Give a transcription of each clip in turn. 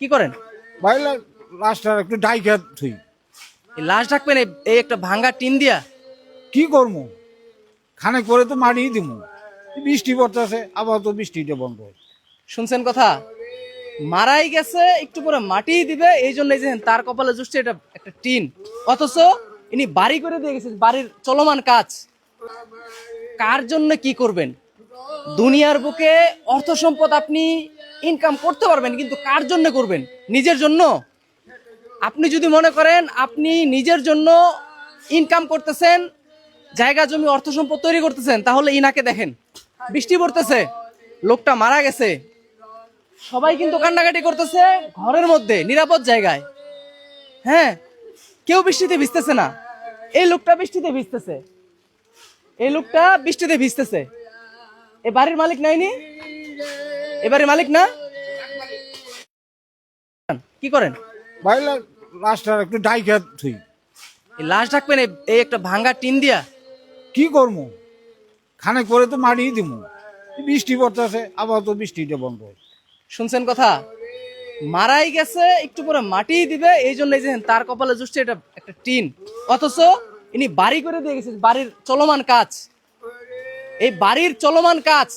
কি করেন? ভাই লাশটা একটু ডাইকা থুই। এই লাশ ঢাকবেন এই একটা ভাঙ্গা টিন দিয়া? কি করবো, খানেক পরে তো মারিয়ে দিব। বৃষ্টি পড়তেছে, আবার তো বৃষ্টিটা বন্ধ। শুনছেন কথা? মারাই গেছে, একটু পরে মাটি দিবে, এই জন্য এই যে তার কপালে জুটছে এটা একটা টিন। অথচ ইনি বাড়ি করে দিয়ে গেছে, বাড়ির চলমান কাজ। কার জন্য কি করবেন? দুনিয়ার বুকে অর্থ সম্পদ আপনি ইনকাম করতে পারবেন, কিন্তু কার জন্য করবেন? নিজের জন্য? আপনি যদি মনে করেন আপনি নিজের জন্য ইনকাম করতেছেন, জায়গা জমি অর্থ সম্পদ তৈরি করতেছেন, তাহলে ইনাকে দেখেন, বৃষ্টি পড়তেছে, লোকটা মারা গেছে, সবাই কিন্তু কান্নাকাটি করতেছে ঘরের মধ্যে নিরাপদ জায়গায়। হ্যাঁ, কেউ বৃষ্টিতে ভিজতেছে না, এই লোকটা বৃষ্টিতে ভিজতেছে, এই লোকটা বৃষ্টিতে ভিজতেছে। এ বাড়ির মালিক নাইনি? এ বাড়ির মালিক না? কি করেন? ভাই লাশটা একটু ডাইকা থুই। এই লাশ ঢাকবেন এই একটা ভাঙ্গা টিন দিয়া? কি করবো, খানেক পরে তো মারিয়ে দিব। বৃষ্টি পড়তেছে, আবার তো বৃষ্টিটা বন্ধ। শুনছেন কথা? মারাই গেছে, একটু পরে মাটি দিবে, এই জন্য এই যে তার কপালে জুটছে এটা একটা টিন। অথচ ইনি বাড়ি করে দিয়ে গেছে, বাড়ির চলমান কাজ। এই বাড়ির চলমান কাজ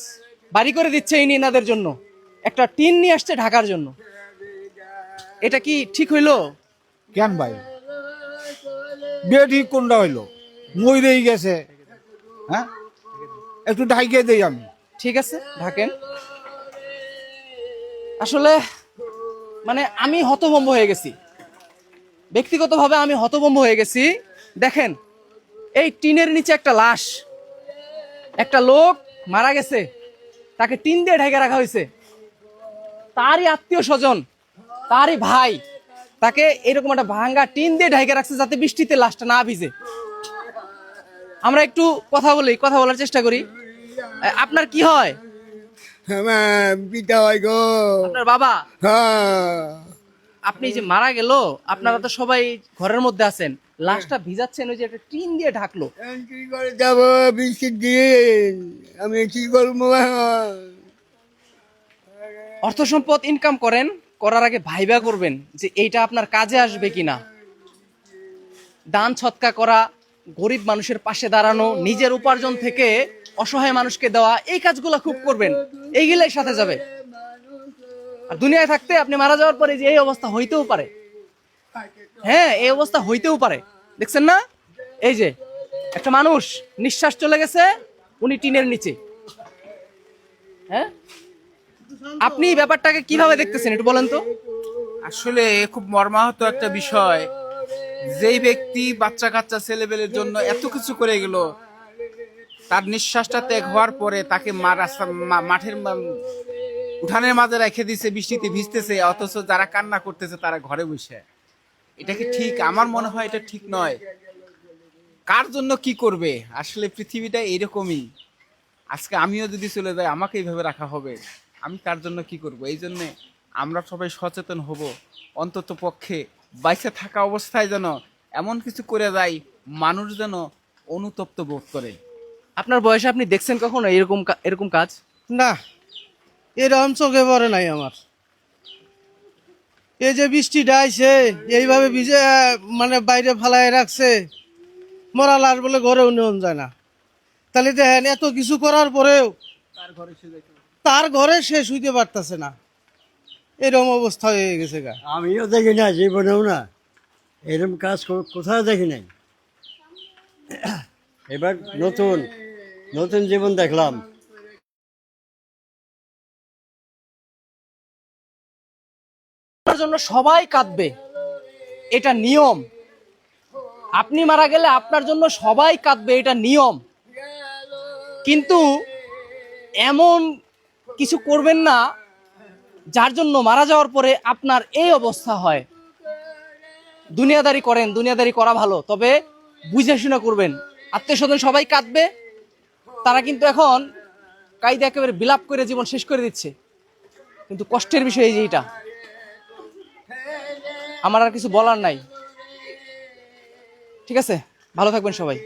বাড়ি করে দিচ্ছে ইনি এনাদের জন্য, একটা টিন নিয়ে আসছে ঢাকার জন্য। এটা কি ঠিক হইলো? কেন ভাই, বিয়ে ঠিক কোনটা হইলো? মইরেই গেছে। হ্যাঁ, একটু ঢাইকে দেই আমি। ঠিক আছে, ঢাকেন। আসলে মানে আমি হতভম্ব হয়ে গেছি, ব্যক্তিগতভাবে আমি হতভম্ব হয়ে গেছি। দেখেন, এই টিনের নিচে একটা লাশ, একটা লোক মারা গেছে, তাকে টিন দিয়ে ঢেকে রাখা হয়েছে। তারই আত্মীয় স্বজন, তারই ভাই তাকে এরকম একটা ভাঙ্গা টিন দিয়ে ঢেকে রাখছে যাতে বৃষ্টিতে লাশটা না ভিজে। আমরা একটু কথা বলার চেষ্টা করি। আপনার কি হয়? আমার পিতা হয় গো। আপনার বাবা? হ্যাঁ, আপনি যে মারা গেল, আপনারা তো সবাই ঘরের মধ্যে আছেন, লাশটা ভিজাচ্ছেন, ওই যে একটা টিন দিয়ে ঢাকলো। এখন কি করে যাবো বৃষ্টির দিন, আমি কি করবো এখন? অর্থ সম্পদ ইনকাম করেন, করার আগে ভাইবা করবেন যে এইটা আপনার কাজে আসবে কিনা। দান সৎকা করা, গরিব মানুষের পাশে দাঁড়ানো, নিজের উপার্জন থেকে অসহায় মানুষকে দেওয়া, এই কাজগুলো খুব করবেন, এইগুলাই সাথে যাবে। আর দুনিয়ায় থাকতে আপনি মারা যাওয়ার পরে যে এই অবস্থা হইতেও পারে। হ্যাঁ, এই অবস্থা হইতেও পারে। দেখছেন না, এই যে একটা মানুষ নিঃশ্বাস চলে গেছে, উনি টিনের নিচে। হ্যাঁ, আপনি ব্যাপারটাকে কিভাবে দেখতেছেন একটু বলেন তো? আসলে খুব মর্মাহত একটা বিষয়। যেই ব্যক্তি বাচ্চা কাচ্চা ছেলেবেলের জন্য এত কিছু করে গেল, তার নিঃশ্বাসটা ত্যাগ হওয়ার পরে তাকে মাঠের উঠানের মাঝে রেখে দিছে, বৃষ্টিতে ভিজতেছে, অথচ যারা কান্না করতেছে তারা ঘরে বসে। এটা কি ঠিক? আমার মনে হয় এটা ঠিক নয়। কার জন্য কি করবে? আসলে পৃথিবীটা এরকমই। আজকে আমিও যদি চলে যাই, আমাকে এইভাবে রাখা হবে, আমি তার জন্য কি করব? এই জন্যে আমরা সবাই সচেতন হব, অন্তত পক্ষে বাইসে থাকা অবস্থায় যেন এমন কিছু করে যাই মানুষ যেন অনুতপ্ত বোধ করে। আপনার বয়সে আপনি দেখছেন কখনো এরকম কাজ? না, এরকম চোখে পড়ে নাই আমার। এই যে বৃষ্টিটা আইছে, এইভাবে ভিজে মানে বাইরে ফালাই রাখছে, মরা লাশ বলে ঘরেও নেওয়া যায় না। তাহলে দেখেন, এত কিছু করার পরেও তার ঘরে সে শুইতে পারতেছে না, এরকম অবস্থা হয়ে গেছে গা। আমিও দেখি না, জীবনেও না এরকম কাজ কোথাও দেখি নাই। এবার নতুন নতুন জীবন দেখলাম। আপনার জন্য সবাই কাঁদবে, এটা নিয়ম। আপনি মারা গেলে আপনার জন্য সবাই কাঁদবে, এটা নিয়ম। কিন্তু এমন কিছু করবেন না যার জন্য মারা যাওয়ার পরে আপনার এই অবস্থা হয়। দুনিয়াদারি করেন, দুনিয়াদারি করা ভালো, তবে বুঝে শুনে করবেন। আত্মীয় স্বজন সবাই কাঁদবে, তারা কিন্তু এখন কায়দা একেবারে বিলাপ করে জীবন শেষ করে দিচ্ছে। কিন্তু কষ্টের বিষয় এই যে এটা, আমার আর কিছু বলার নাই। ঠিক আছে, ভালো থাকবেন সবাই।